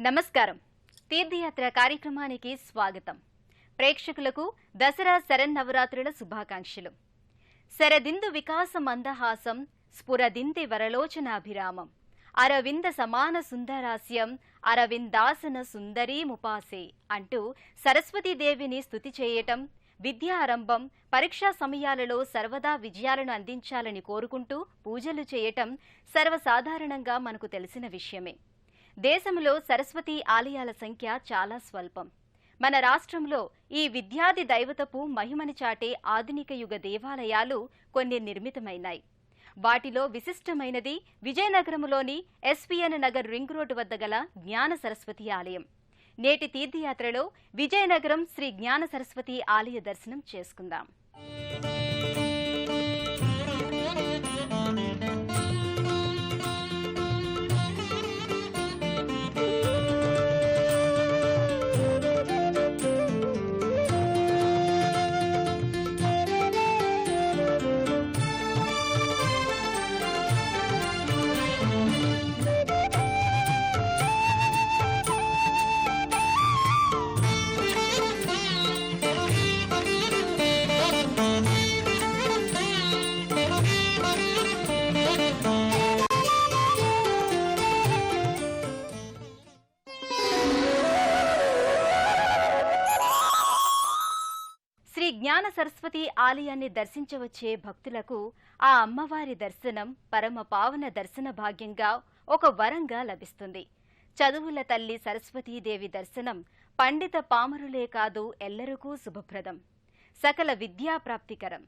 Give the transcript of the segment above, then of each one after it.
నమస్కారం. తీర్థయాత్ర కార్యక్రమానికి స్వాగతం. ప్రేక్షకులకు దసరా శరన్నవరాత్రుల శుభాకాంక్షలు. శరదిందు వికాస మందహాసం స్ఫురదింది వరలోచనాభిరామం అరవింద సమాన సుందరాస్యం అరవిందాసన సుందరీముపాసే అంటూ సరస్వతీదేవిని స్తుతి చేయటం, విద్యారంభం, పరీక్షా సమయాలలో సర్వదా విజయాలను అందించాలని కోరుకుంటూ పూజలు చేయటం సర్వసాధారణంగా మనకు తెలిసిన విషయమే. దేశంలో సరస్వతీ ఆలయాల సంఖ్య చాలా స్వల్పం. మన రాష్ట్రంలో ఈ విద్యాది దైవతపు మహిమని చాటే ఆధునిక యుగ దేవాలయాలు కొన్ని నిర్మితమైనాయి. వాటిలో విశిష్టమైనది విజయనగరంలోని ఎస్పీఎన్ నగర్ రింగ్ రోడ్డు వద్ద గల జ్ఞాన సరస్వతి ఆలయం. నేటి తీర్థయాత్రలో విజయనగరం శ్రీ జ్ఞాన సరస్వతి ఆలయ దర్శనం చేసుకుందాం. జ్ఞాన సరస్వతి ఆలయాన్ని దర్శించవచ్చే భక్తులకు ఆ అమ్మవారి దర్శనం పరమ పావన దర్శన భాగ్యంగా ఒక వరంగా లభిస్తుంది. చదువుల తల్లి సరస్వతీదేవి దర్శనం పండిత పామరులే కాదు ఎల్లరికూ శుభప్రదం, సకల విద్యాప్రాప్తికరం.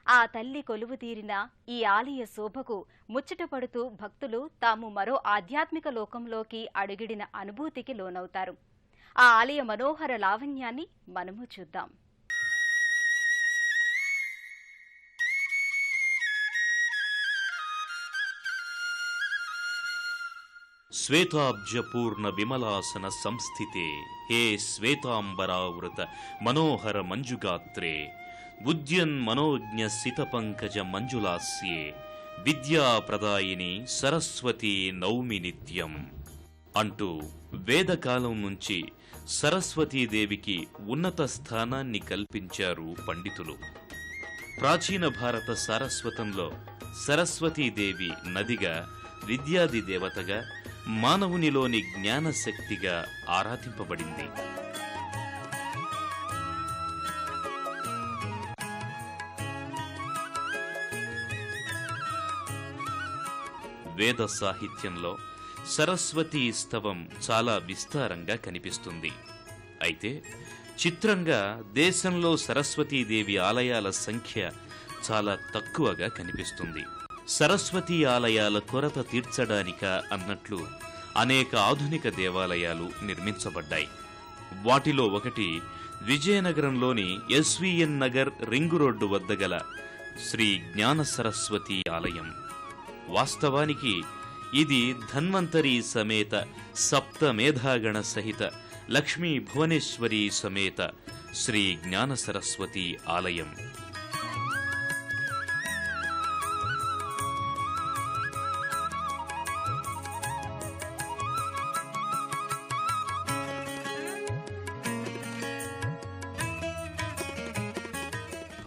ఆ తల్లి కొలువు తీరిన ఈ ఆలయ శోభకు ముచ్చటపడుతూ భక్తులు తాము మరో ఆధ్యాత్మిక లోకంలోకి అడుగిడిన అనుభూతికి లోనవుతారు. ఆ ఆలయ మనోహర లావణ్యాన్ని మనము చూద్దాం. శ్వేతాబ్జపూర్ణ విమలాసన సంస్థితే హే శ్వేతాంబరావృత మనోహర మంజుగాత్రే ఉద్యన్ మనోజ్ఞ సితపంకజ మంజులాస్యే విద్యాప్రదాయిని సరస్వతీ నౌమి నిత్యం అంటూ వేదకాలం నుంచి సరస్వతీదేవికి ఉన్నత స్థానాన్ని కల్పించారు పండితులు. ప్రాచీన భారత సారస్వతంలో సరస్వతీదేవి నదిగా, విద్యాది దేవతగా, మానవునిలోని జ్ఞానశక్తిగా ఆరాధింపబడింది. వేద సాహిత్యంలో సరస్వతీ స్తవం చాలా విస్తారంగా కనిపిస్తుంది. అయితే చిత్రంగా దేశంలో సరస్వతీదేవి ఆలయాల సంఖ్య చాలా తక్కువగా కనిపిస్తుంది. సరస్వతీ ఆలయాల కొరత తీర్చడానిక అన్నట్లు అనేక ఆధునిక దేవాలయాలు నిర్మించబడ్డాయి. వాటిలో ఒకటి విజయనగరంలోని ఎస్వీఎన్ నగర్ రింగు రోడ్డు వద్ద గల శ్రీ జ్ఞాన సరస్వతి ఆలయం. వాస్తవానికి ఇది ధన్వంతరి సమేత సప్త మేధాగణ సహిత లక్ష్మీ భువనేశ్వరి సమేత శ్రీ జ్ఞాన సరస్వతి ఆలయం.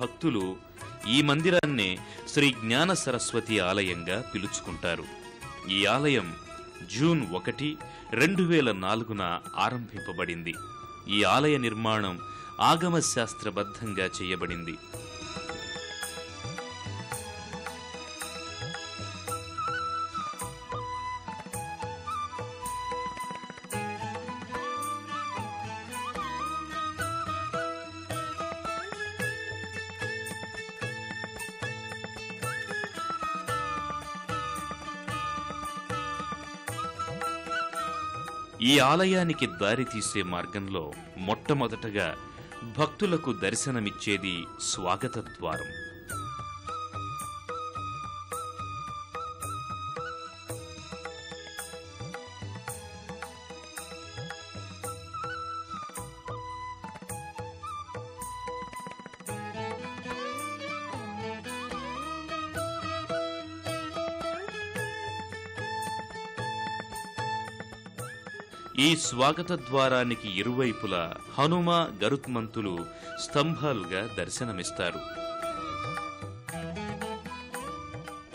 భక్తులు ఈ మందిరాన్నే శ్రీ జ్ఞాన సరస్వతి ఆలయంగా పిలుచుకుంటారు. ఈ ఆలయం జూన్ 1, 2004 ఆరంభింపబడింది. ఈ ఆలయ నిర్మాణం ఆగమశాస్త్రబద్ధంగా చేయబడింది. ఈ ఆలయానికి దారితీసే మార్గంలో మొట్టమొదటగా భక్తులకు దర్శనమిచ్చేది స్వాగత ద్వారం. ఈ స్వాగత ద్వారానికి ఇరువైపులా హనుమ గరుత్మంతులు స్తంభాలుగా దర్శనమిస్తారు.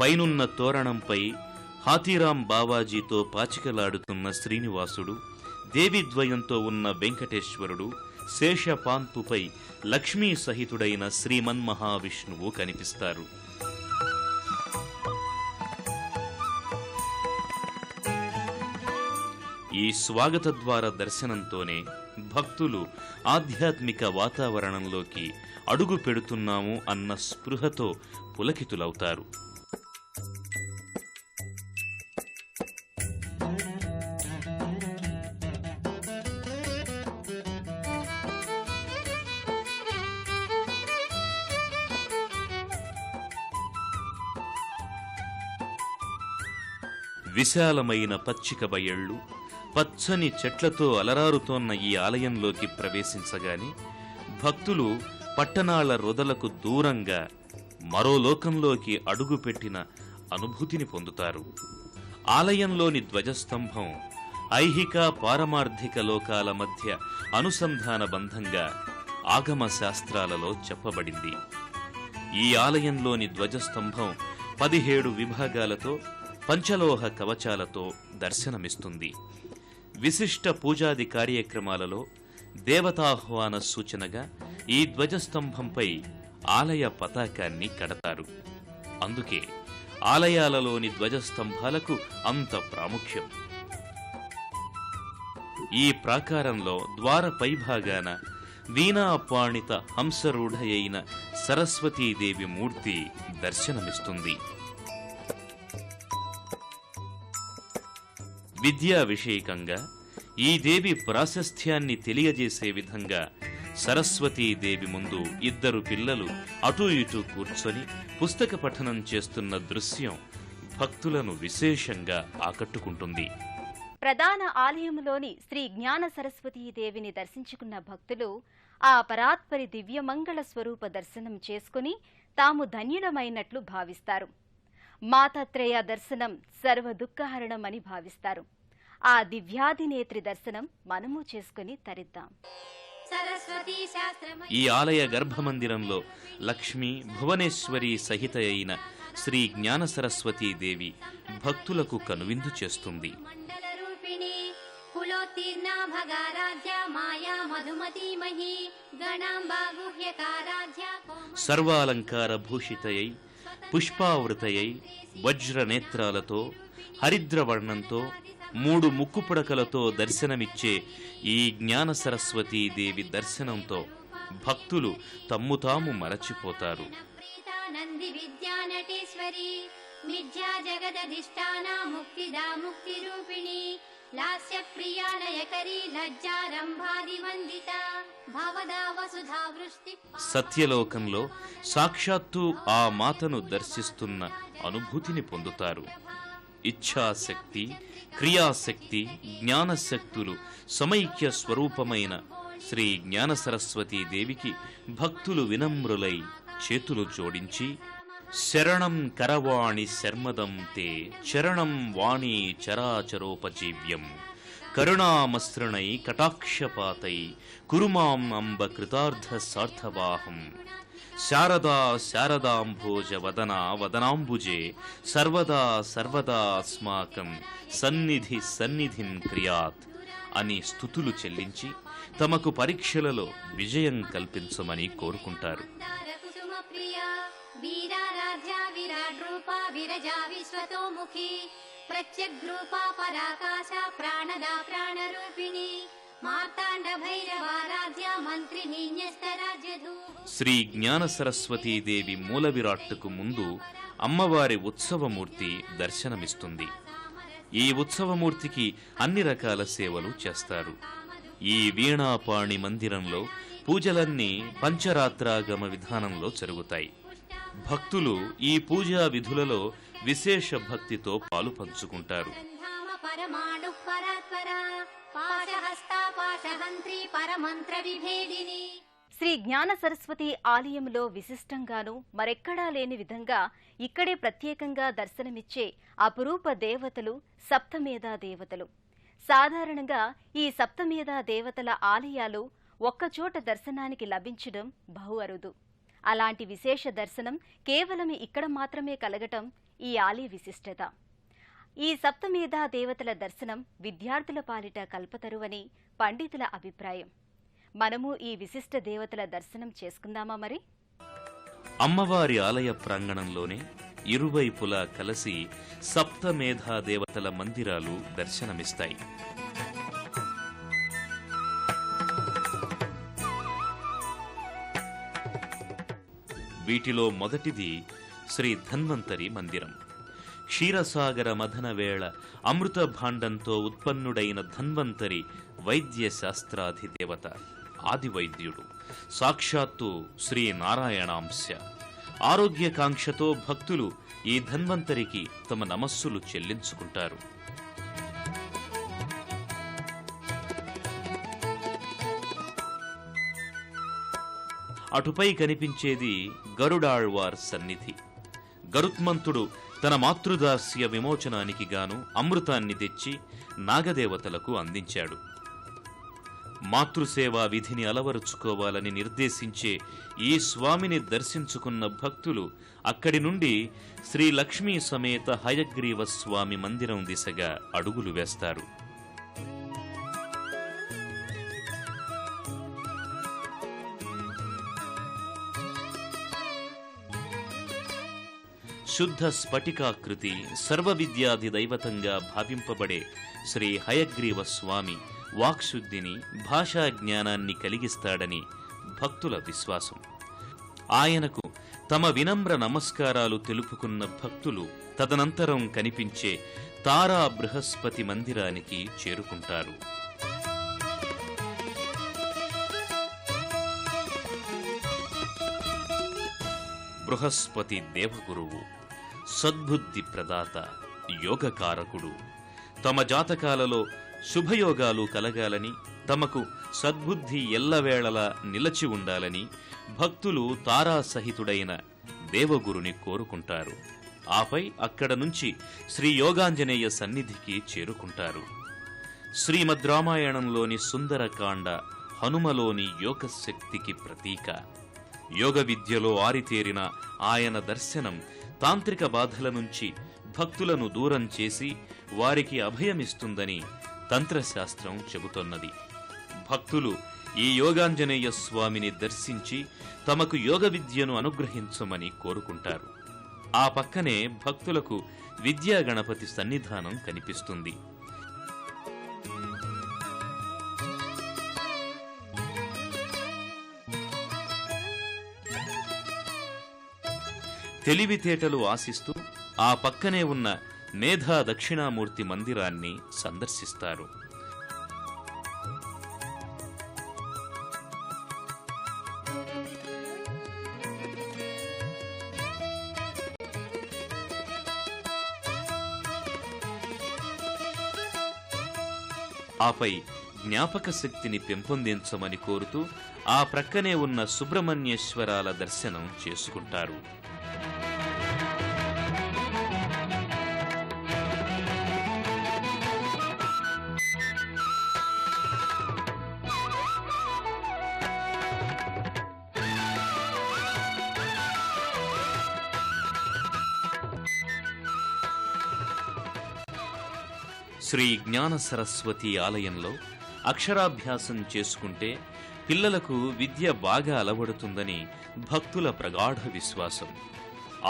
పైనున్న తోరణంపై హాతీరాం బావాజీతో పాచికలాడుతున్న శ్రీనివాసుడు, దేవిద్వయంతో ఉన్న వెంకటేశ్వరుడు, శేషపాన్పుపై లక్ష్మీ సహితుడైన శ్రీమన్మహావిష్ణువు కనిపిస్తారు. ఈ స్వాగత ద్వార దర్శనంతోనే భక్తులు ఆధ్యాత్మిక వాతావరణంలోకి అడుగు పెడుతున్నాము అన్న స్పృహతో పులకితులవుతారు. విశాలమైన పచ్చిక బయళ్ళు, పచ్చని చెట్లతో అలరారుతోన్న ఈ ఆలయంలోకి ప్రవేశించగానే భక్తులు పట్టణాల రొదలకు దూరంగా మరో లోకంలోకి అడుగుపెట్టిన అనుభూతిని పొందుతారు. ఆలయంలోని ధ్వజస్తంభం ఐహిక పారమార్థిక లోకాల మధ్య అనుసంధాన బంధంగా ఆగమ శాస్త్రాలలో చెప్పబడింది. ఈ ఆలయంలోని ధ్వజస్తంభం 17 విభాగాలతో పంచలోహ కవచాలతో దర్శనమిస్తుంది. విశిష్ట పూజాది కార్యక్రమాలలో దేవతాహ్వాన సూచనగా ఈ ధ్వజస్తంభంపై ఆలయ పతాకాన్ని కడతారు. అందుకే ఆలయాలలోని ధ్వజస్తంభాలకు అంత ప్రాముఖ్యం. ఈ ప్రాకారంలో ద్వార పైభాగాన వీణాపాణిత హంసరూఢయైన సరస్వతీదేవి మూర్తి దర్శనమిస్తుంది. విద్యా విషయకంగా ఈ దేవి ప్రాశస్త్యాన్ని తెలియజేసే విధంగా సరస్వతీదేవి ముందు 2 పిల్లలు అటూ ఇటూ కూర్చొని పుస్తక పఠనం చేస్తున్న దృశ్యం భక్తులను విశేషంగా ఆకట్టుకుంటుంది. ప్రధాన ఆలయంలోని శ్రీ జ్ఞాన సరస్వతీదేవిని దర్శించుకున్న భక్తులు ఆ పరాత్పరి దివ్యమంగళ స్వరూప దర్శనం చేసుకుని తాము ధన్యులమైనట్లు భావిస్తారు. మాతాత్రేయ దర్శనం సర్వ దుఃఖహరణమని భావిస్తారు. ఆ దివ్యాధినేత్రి దర్శనం మనము చేసుకుని తరిద్దాం. ఈ ఆలయ గర్భమందిరంలో లక్ష్మీ భువనేశ్వరి సహిత అయిన శ్రీ జ్ఞాన సరస్వతీదేవి భక్తులకు కనువిందు చేస్తుంది. సర్వాలంకార భూషితయై పుష్పావృతయై వజ్రనేత్రాలతో హరిద్రవర్ణంతో 3 ముక్కుపుడకలతో దర్శనమిచ్చే ఈ జ్ఞాన సరస్వతీదేవి దర్శనంతో భక్తులు తమ్ము తాము మరచిపోతారు. సత్యలోకంలో సాక్షాత్తు ఆ మాతను దర్శిస్తున్న అనుభూతిని పొందుతారు. ఇచ్ఛాశక్తి, క్రియాశక్తి, జ్ఞానశక్తులు సమైక్య స్వరూపమైన శ్రీ జ్ఞాన సరస్వతీదేవికి భక్తులు వినమ్రులై చేతులు జోడించి శరణం కరవాణి శర్మదం తే చరణం వాణి చరాచరోపజీవ్యం కరుణామసృణై కటాక్షపాతై కురుమాం అంబ కృతార్థ సార్థవాహం శారదా శారదాంభోజ వదనా వదనాంబుజే సర్వదా సర్వదా అస్మాకం సన్నిధి సన్నిధిం క్రియాత్ అని స్తుతులు చెల్లించి తమకు పరీక్షలలో విజయం కల్పించమని కోరుకుంటారు. శ్రీ జ్ఞాన సరస్వతీదేవి మూల విరాట్టుకు ముందు అమ్మవారి ఉత్సవమూర్తి దర్శనమిస్తుంది. ఈ ఉత్సవమూర్తికి అన్ని రకాల సేవలు చేస్తారు. ఈ వీణాపాణి మందిరంలో పూజలన్నీ పంచరాత్రాగమ విధానంలో జరుగుతాయి. భక్తులు ఈ పూజా విధులలో విశేష భక్తితో పాలు పంచుకుంటారు. శ్రీ జ్ఞాన సరస్వతి ఆలయంలో విశిష్టంగాను మరెక్కడా లేని విధంగా ఇక్కడే ప్రత్యేకంగా దర్శనమిచ్చే అపురూప దేవతలు సప్తమేధా దేవతలు. సాధారణంగా ఈ సప్తమేధా దేవతల ఆలయాలు ఒక్కచోట దర్శనానికి లభించడం బహు అరుదు. అలాంటి విశేష దర్శనం కేవలం ఇక్కడ మాత్రమే కలగటం ఈ ఆలయ విశిష్టత. ఈ సప్తమేధా దేవతల దర్శనం విద్యార్థుల పాలిట కల్పతరువని పండితుల అభిప్రాయం. మనము ఈ విశిష్ట దేవతల దర్శనం చేసుకుందామా మరి? అమ్మవారి ఆలయ ప్రాంగణంలోనే ఇరువైపులా కలిసి సప్తమేధా దేవతల మందిరాలు దర్శనమిస్తాయి. వీటిలో మొదటిది శ్రీ ధన్వంతరి మందిరం. క్షీరసాగర మథన వేళ అమృత భాండంతో ఉత్పన్నుడైన ధన్వంతరి వైద్య శాస్త్రాధిదేవత, ఆదివైద్యుడు, సాక్షాత్తు శ్రీ నారాయణాంశ. ఆరోగ్యకాంక్షతో భక్తులు ఈ ధన్వంతరికి తమ నమస్సులు చెల్లించుకుంటారు. అటుపై కనిపించేది గరుడాళ్వార్ సన్నిధి. గరుత్మంతుడు తన మాతృదాస్య విమోచనానికి గాను అమృతాన్ని తెచ్చి నాగదేవతలకు అందించాడు. మాతృసేవా విధిని అలవరుచుకోవాలని నిర్దేశించే ఈ స్వామిని దర్శించుకున్న భక్తులు అక్కడి నుండి శ్రీ లక్ష్మీ సమేత హయగ్రీవ స్వామి మందిరం దిశగా అడుగులు వేస్తారు. శుద్ధ స్ఫటికాకృతి సర్వ విద్యాది దైవతంగా భావింపబడే శ్రీ హయగ్రీవ స్వామి వాక్శుద్ధిని, భాషా జ్ఞానాన్ని కలిగిస్తాడని భక్తుల విశ్వాసం. ఆయనకు తమ వినమ్ర నమస్కారాలు తెలుపుకున్న భక్తులు తదనంతరం కనిపించే తారా బృహస్పతి మందిరానికి చేరుకుంటారు. బృహస్పతి దేవగురువు, సద్బుద్ధి ప్రదాత, యోగకారకుడు. తమ జాతకాలలో శుభయోగాలు కలగాలని, తమకు సద్బుద్ధి ఎల్లవేళలా నిలచి ఉండాలని భక్తులు తారాసహితుడైన దేవగురుని కోరుకుంటారు. ఆపై అక్కడ నుంచి శ్రీ యోగాంజనేయ సన్నిధికి చేరుకుంటారు. శ్రీమద్ రామాయణంలోని సుందరకాండ హనుమలోని యోగశక్తికి ప్రతీక. యోగ విద్యలో ఆరితేరిన ఆయన దర్శనం తాంత్రిక బాధల నుంచి భక్తులను దూరం చేసి వారికి అభయమిస్తుందని తంత్రశాస్త్రం చెబుతోన్నది. భక్తులు ఈ యోగాంజనేయ స్వామిని దర్శించి తమకు యోగ విద్యను అనుగ్రహించమని కోరుకుంటారు. ఆ పక్కనే భక్తులకు విద్యా గణపతి సన్నిధానం కనిపిస్తుంది. తెలివితేటలు ఆశిస్తూ ఆ పక్కనే ఉన్న మేధా దక్షిణామూర్తి మందిరాన్ని సందర్శిస్తారు. ఆపై జ్ఞాపక శక్తిని పెంపొందించమని కోరుతూ ఆ ప్రక్కనే ఉన్న సుబ్రహ్మణ్యేశ్వరాల దర్శనం చేసుకుంటారు. శ్రీ జ్ఞాన సరస్వతి ఆలయంలో అక్షరాభ్యాసం చేసుకుంటే పిల్లలకు విద్య బాగా అలవడుతుందని భక్తుల ప్రగాఢ విశ్వాసం.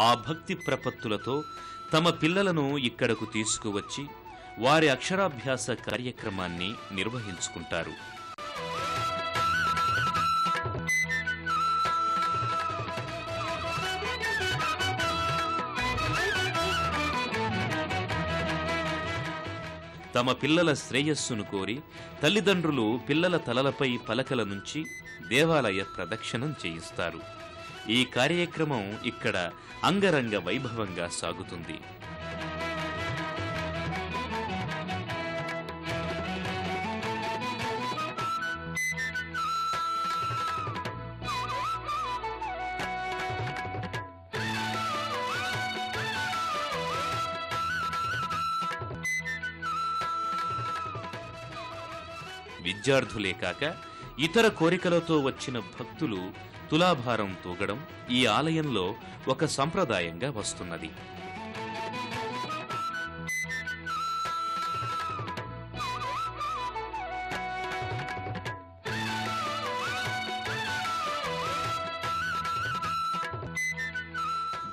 ఆ భక్తి ప్రపత్తులతో తమ పిల్లలను ఇక్కడకు తీసుకువచ్చి వారి అక్షరాభ్యాస కార్యక్రమాన్ని నిర్వహించుకుంటారు. తమ పిల్లల శ్రేయస్సును కోరి తల్లిదండ్రులు పిల్లల తలలపై పలకల నుంచి దేవాలయ ప్రదక్షిణం చేయిస్తారు. ఈ కార్యక్రమం ఇక్కడ అంగరంగ వైభవంగా సాగుతుంది. విద్యార్థులే కాక ఇతర కోరికలతో వచ్చిన భక్తులు తులాభారం తూగడం ఈ ఆలయంలో ఒక సంప్రదాయంగా వస్తున్నది.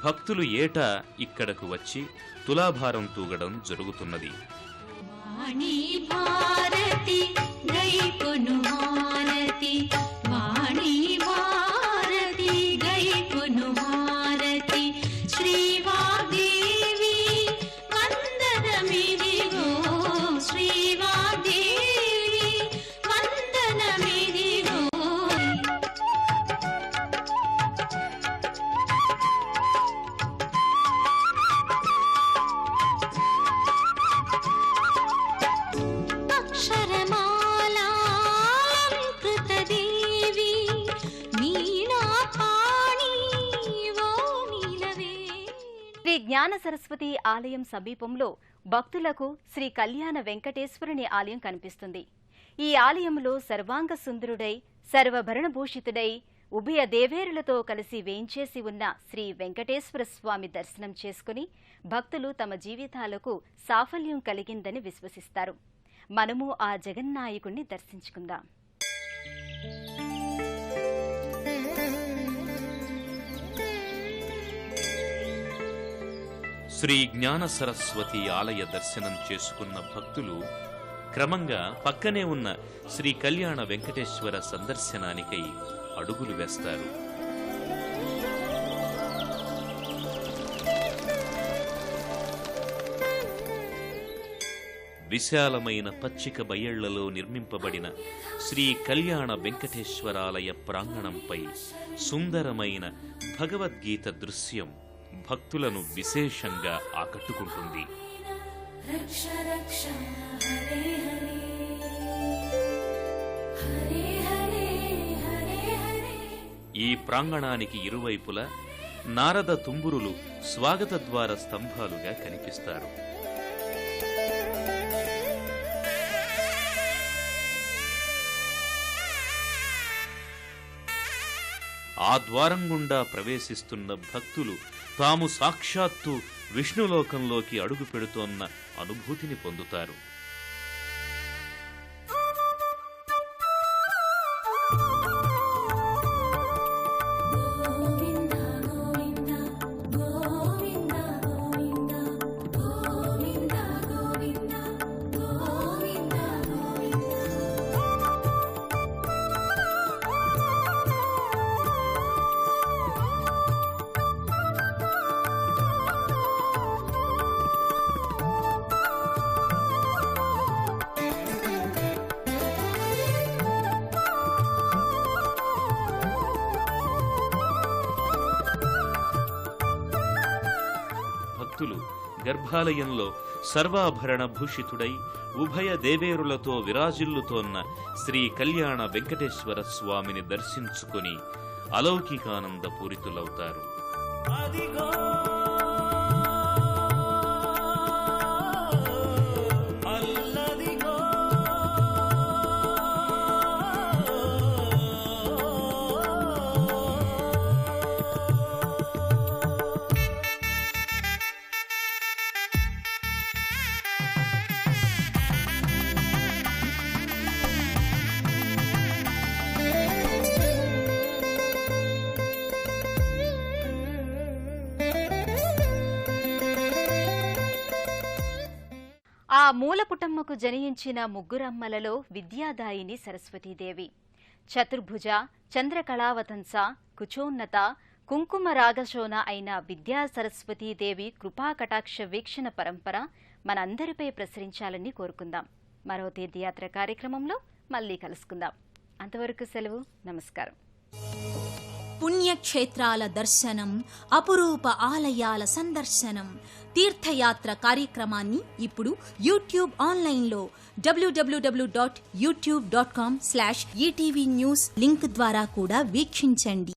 భక్తులు ఏటా ఇక్కడకు వచ్చి తులాభారం తూగడం జరుగుతున్నది. శ్రీ జ్ఞాన సరస్వతి ఆలయం సమీపంలో భక్తులకు శ్రీ కళ్యాణ వెంకటేశ్వరుని ఆలయం కనిపిస్తుంది. ఈ ఆలయంలో సర్వాంగ సుందరుడై సర్వభరణభూషితుడై ఉభయ దేవేరులతో కలిసి వేంచేసి ఉన్న శ్రీ వెంకటేశ్వర స్వామి దర్శనం చేసుకుని భక్తులు తమ జీవితాలకు సాఫల్యం కలిగిందని విశ్వసిస్తారు. మనము ఆ జగన్నాయకుణ్ణి దర్శించుకుందాం. శ్రీ జ్ఞాన సరస్వతి ఆలయ దర్శనం చేసుకున్న భక్తులు క్రమంగా పక్కనే ఉన్న శ్రీ కళ్యాణ వెంకటేశ్వర సందర్శనానికై అడుగులు వేస్తారు. విశాలమైన పచ్చిక బయళ్లలో నిర్మింపబడిన శ్రీ కళ్యాణ వెంకటేశ్వరాలయ ప్రాంగణంపై సుందరమైన భగవద్గీత దృశ్యం భక్తులను విశేషంగా ఆకట్టుకుంటుంది. ఈ ప్రాంగణానికి ఇరువైపులా నారద తుంబురులు స్వాగత ద్వార స్తంభాలుగా కనిపిస్తారు. ఆ ద్వారం గుండా ప్రవేశిస్తున్న భక్తులు తాము సాక్షాత్తు విష్ణులోకంలోకి అడుగు పెడుతోన్న అనుభూతిని పొందుతారు. భక్తులు గర్భాలయంలో సర్వాభరణ భూషితుడై ఉభయ దేవేరులతో విరాజిల్లుతోన్న శ్రీ కళ్యాణ వెంకటేశ్వర స్వామిని దర్శించుకుని అలౌకికానంద పూరితులవుతారు. ఆ మూలపుటమ్మకు జనించిన ముగ్గురమ్మలలో విద్యాదాయిని సరస్వతీదేవి. చతుర్భుజ, చంద్రకళావతంస, కుచోన్నత, కుంకుమ రాగశోన అయిన విద్యా సరస్వతీదేవి కృపాకటాక్ష వీక్షణ పరంపర మనందరిపై ప్రసరించాలని కోరుకుందాం. మరో తీర్థయాత్ర కార్యక్రమంలో మళ్లీ కలుసుకుందాం. అంతవరకు సెలవు. నమస్కారం. పుణ్యక్షేత్రాల దర్శనం, అపురూప ఆలయాల సందర్శనం, తీర్థయాత్ర కార్యక్రమాన్ని ఇప్పుడు యూట్యూబ్ ఆన్లైన్లో www.youtube.com/ETV News లింక్ ద్వారా కూడా వీక్షించండి.